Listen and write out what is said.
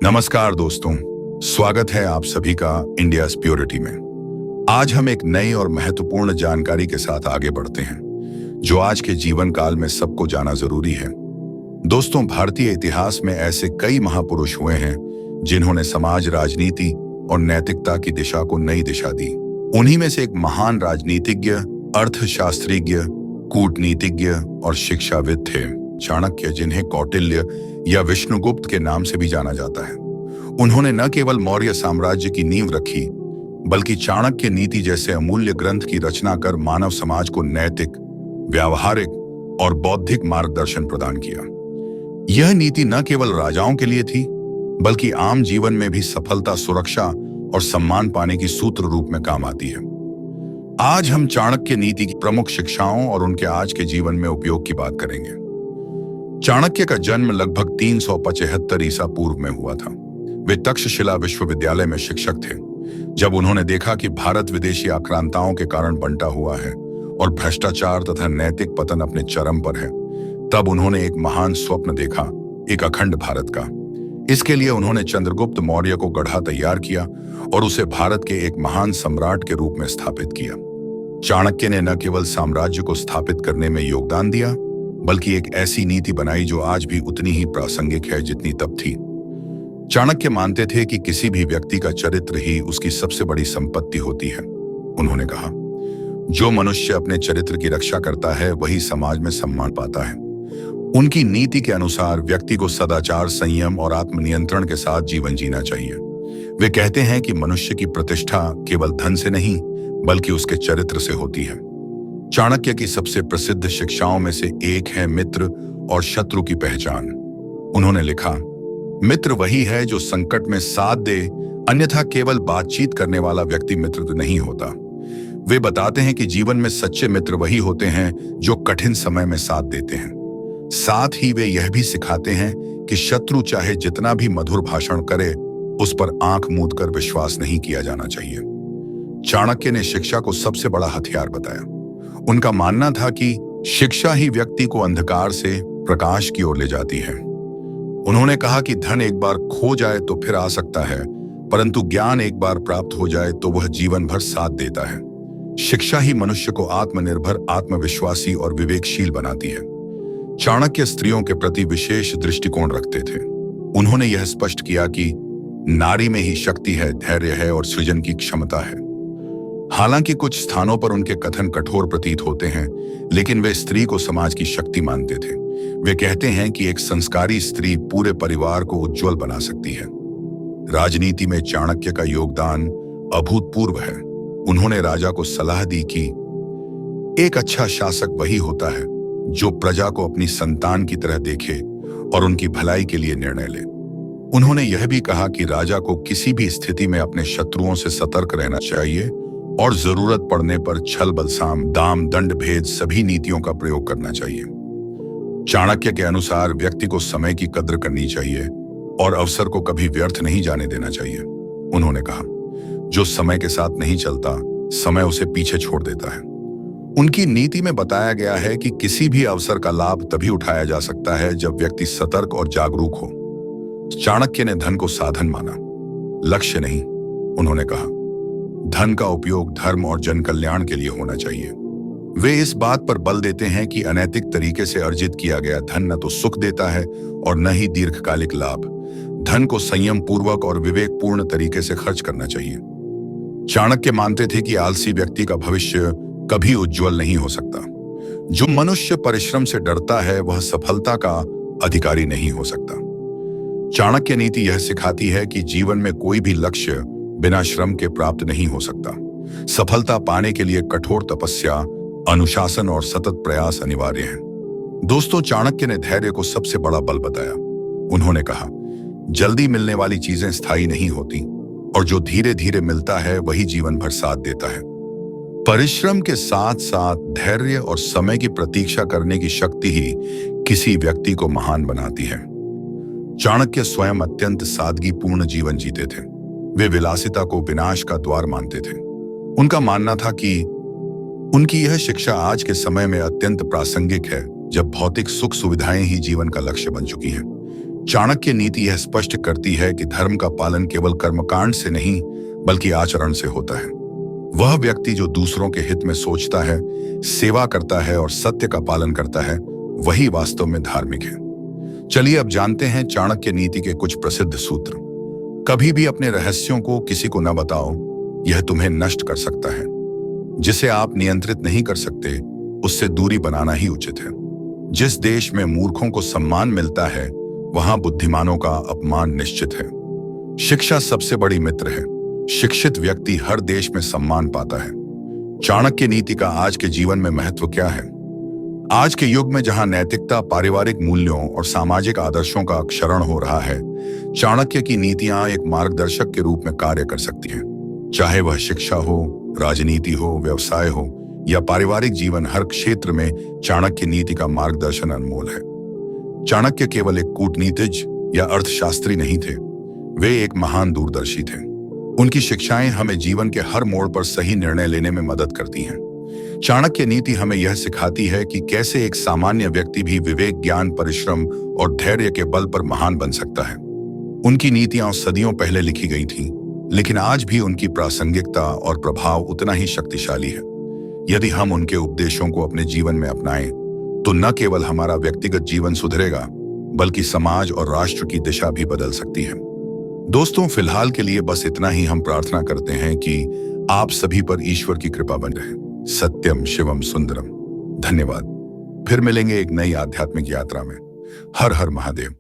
नमस्कार दोस्तों, स्वागत है आप सभी का इंडिया प्योरिटी में। आज हम एक नई और महत्वपूर्ण जानकारी के साथ आगे बढ़ते हैं, जो आज के जीवन काल में सबको जाना जरूरी है। दोस्तों, भारतीय इतिहास में ऐसे कई महापुरुष हुए हैं जिन्होंने समाज, राजनीति और नैतिकता की दिशा को नई दिशा दी। उन्हीं में से एक महान राजनीतिज्ञ, अर्थशास्त्रिज्ञ, कूटनीतिज्ञ और शिक्षाविद थे चाणक्य, जिन्हें कौटिल्य या विष्णुगुप्त के नाम से भी जाना जाता है। उन्होंने न केवल मौर्य साम्राज्य की नींव रखी, बल्कि चाणक्य नीति जैसे अमूल्य ग्रंथ की रचना कर मानव समाज को नैतिक, व्यावहारिक और बौद्धिक मार्गदर्शन प्रदान किया। यह नीति न केवल राजाओं के लिए थी, बल्कि आम जीवन में भी सफलता, सुरक्षा और सम्मान पाने की सूत्र रूप में काम आती है। आज हम चाणक्य नीति की प्रमुख शिक्षाओं और उनके आज के जीवन में उपयोग की बात करेंगे। चाणक्य का जन्म लगभग 375 ईसा पूर्व में हुआ था। वे तक्षशिला विश्वविद्यालय में शिक्षक थे। जब उन्होंने देखा कि भारत विदेशी आक्रांताओं के कारण बंटा हुआ है और भ्रष्टाचार तथा नैतिक पतन अपने चरम पर है, तब उन्होंने एक महान स्वप्न देखा, एक अखंड भारत का। इसके लिए उन्होंने चंद्रगुप्त मौर्य को गढ़ा तैयार किया और उसे भारत के एक महान सम्राट के रूप में स्थापित किया। चाणक्य ने न केवल साम्राज्य को स्थापित करने में योगदान दिया, बल्कि एक ऐसी नीति बनाई जो आज भी उतनी ही प्रासंगिक है जितनी तब थी। चाणक्य मानते थे कि किसी भी व्यक्ति का चरित्र ही उसकी सबसे बड़ी संपत्ति होती है। उन्होंने कहा, जो मनुष्य अपने चरित्र की रक्षा करता है वही समाज में सम्मान पाता है। उनकी नीति के अनुसार व्यक्ति को सदाचार, संयम और आत्मनियंत्रण के साथ जीवन जीना चाहिए। वे कहते हैं कि मनुष्य की प्रतिष्ठा केवल धन से नहीं, बल्कि उसके चरित्र से होती है। चाणक्य की सबसे प्रसिद्ध शिक्षाओं में से एक है मित्र और शत्रु की पहचान। उन्होंने लिखा, मित्र वही है जो संकट में साथ दे, अन्यथा केवल बातचीत करने वाला व्यक्ति मित्र नहीं होता। वे बताते हैं कि जीवन में सच्चे मित्र वही होते हैं जो कठिन समय में साथ देते हैं। साथ ही वे यह भी सिखाते हैं कि शत्रु चाहे जितना भी मधुर भाषण करे, उस पर आंख मूंद कर विश्वास नहीं किया जाना चाहिए। चाणक्य ने शिक्षा को सबसे बड़ा हथियार बताया। उनका मानना था कि शिक्षा ही व्यक्ति को अंधकार से प्रकाश की ओर ले जाती है। उन्होंने कहा कि धन एक बार खो जाए तो फिर आ सकता है, परंतु ज्ञान एक बार प्राप्त हो जाए तो वह जीवन भर साथ देता है। शिक्षा ही मनुष्य को आत्मनिर्भर, आत्मविश्वासी और विवेकशील बनाती है। चाणक्य स्त्रियों के प्रति विशेष दृष्टिकोण रखते थे। उन्होंने यह स्पष्ट किया कि नारी में ही शक्ति है, धैर्य है और सृजन की क्षमता है। हालांकि कुछ स्थानों पर उनके कथन कठोर प्रतीत होते हैं, लेकिन वे स्त्री को समाज की शक्ति मानते थे। वे कहते हैं कि एक संस्कारी स्त्री पूरे परिवार को उज्जवल बना सकती है। राजनीति में चाणक्य का योगदान अभूतपूर्व है। उन्होंने राजा को सलाह दी कि एक अच्छा शासक वही होता है जो प्रजा को अपनी संतान की तरह देखे और उनकी भलाई के लिए निर्णय ले। उन्होंने यह भी कहा कि राजा को किसी भी स्थिति में अपने शत्रुओं से सतर्क रहना चाहिए और जरूरत पड़ने पर छल, बलसाम, दाम, दंड भेद सभी नीतियों का प्रयोग करना चाहिए। चाणक्य के अनुसार व्यक्ति को समय की कद्र करनी चाहिए और अवसर को कभी व्यर्थ नहीं जाने देना चाहिए। उन्होंने कहा, जो समय के साथ नहीं चलता, समय उसे पीछे छोड़ देता है। उनकी नीति में बताया गया है कि किसी भी अवसर का लाभ तभी उठाया जा सकता है जब व्यक्ति सतर्क और जागरूक हो। चाणक्य ने धन को साधन माना, लक्ष्य नहीं। उन्होंने कहा, धन का उपयोग धर्म और जन कल्याण के लिए होना चाहिए। वे इस बात पर बल देते हैं कि अनैतिक तरीके से अर्जित किया गया धन न तो सुख देता है और न ही दीर्घकालिक लाभ। धन को संयम पूर्वक और विवेकपूर्ण तरीके से खर्च करना चाहिए। चाणक्य मानते थे कि आलसी व्यक्ति का भविष्य कभी उज्जवल नहीं हो सकता। जो मनुष्य परिश्रम से डरता है वह सफलता का अधिकारी नहीं हो सकता। चाणक्य नीति यह सिखाती है कि जीवन में कोई भी लक्ष्य बिना श्रम के प्राप्त नहीं हो सकता। सफलता पाने के लिए कठोर तपस्या, अनुशासन और सतत प्रयास अनिवार्य है। दोस्तों, चाणक्य ने धैर्य को सबसे बड़ा बल बताया। उन्होंने कहा, जल्दी मिलने वाली चीजें स्थायी नहीं होती और जो धीरे धीरे मिलता है वही जीवन भर साथ देता है। परिश्रम के साथ साथ धैर्य और समय की प्रतीक्षा करने की शक्ति ही किसी व्यक्ति को महान बनाती है। चाणक्य स्वयं अत्यंत सादगीपूर्ण जीवन जीते थे। वे विलासिता को विनाश का द्वार मानते थे। उनका मानना था कि उनकी यह शिक्षा आज के समय में अत्यंत प्रासंगिक है, जब भौतिक सुख सुविधाएं ही जीवन का लक्ष्य बन चुकी हैं। चाणक्य नीति यह स्पष्ट करती है कि धर्म का पालन केवल कर्मकांड से नहीं बल्कि आचरण से होता है। वह व्यक्ति जो दूसरों के हित में सोचता है, सेवा करता है और सत्य का पालन करता है, वही वास्तव में धार्मिक है। चलिए अब जानते हैं चाणक्य नीति के कुछ प्रसिद्ध सूत्र। कभी भी अपने रहस्यों को किसी को न बताओ, यह तुम्हें नष्ट कर सकता है। जिसे आप नियंत्रित नहीं कर सकते, उससे दूरी बनाना ही उचित है। जिस देश में मूर्खों को सम्मान मिलता है, वहां बुद्धिमानों का अपमान निश्चित है। शिक्षा सबसे बड़ी मित्र है। शिक्षित व्यक्ति हर देश में सम्मान पाता है। चाणक्य नीति का आज के जीवन में महत्व क्या है? आज के युग में जहां नैतिकता, पारिवारिक मूल्यों और सामाजिक आदर्शों का क्षरण हो रहा है, चाणक्य की नीतियां एक मार्गदर्शक के रूप में कार्य कर सकती हैं। चाहे वह शिक्षा हो, राजनीति हो, व्यवसाय हो या पारिवारिक जीवन, हर क्षेत्र में चाणक्य नीति का मार्गदर्शन अनमोल है। चाणक्य केवल एक कूटनीतिज्ञ या अर्थशास्त्री नहीं थे, वे एक महान दूरदर्शी थे। उनकी शिक्षाएं हमें जीवन के हर मोड़ पर सही निर्णय लेने में मदद करती हैं। चाणक्य नीति हमें यह सिखाती है कि कैसे एक सामान्य व्यक्ति भी विवेक, ज्ञान, परिश्रम और धैर्य के बल पर महान बन सकता है। उनकी नीतियां सदियों पहले लिखी गई थीं, लेकिन आज भी उनकी प्रासंगिकता और प्रभाव उतना ही शक्तिशाली है। यदि हम उनके उपदेशों को अपने जीवन में अपनाएं, तो न केवल हमारा व्यक्तिगत जीवन सुधरेगा, बल्कि समाज और राष्ट्र की दिशा भी बदल सकती है। दोस्तों, फिलहाल के लिए बस इतना ही। हम प्रार्थना करते हैं कि आप सभी पर ईश्वर की कृपा बन रहे। सत्यम शिवम सुंदरम। धन्यवाद। फिर मिलेंगे एक नई आध्यात्मिक यात्रा में। हर हर महादेव।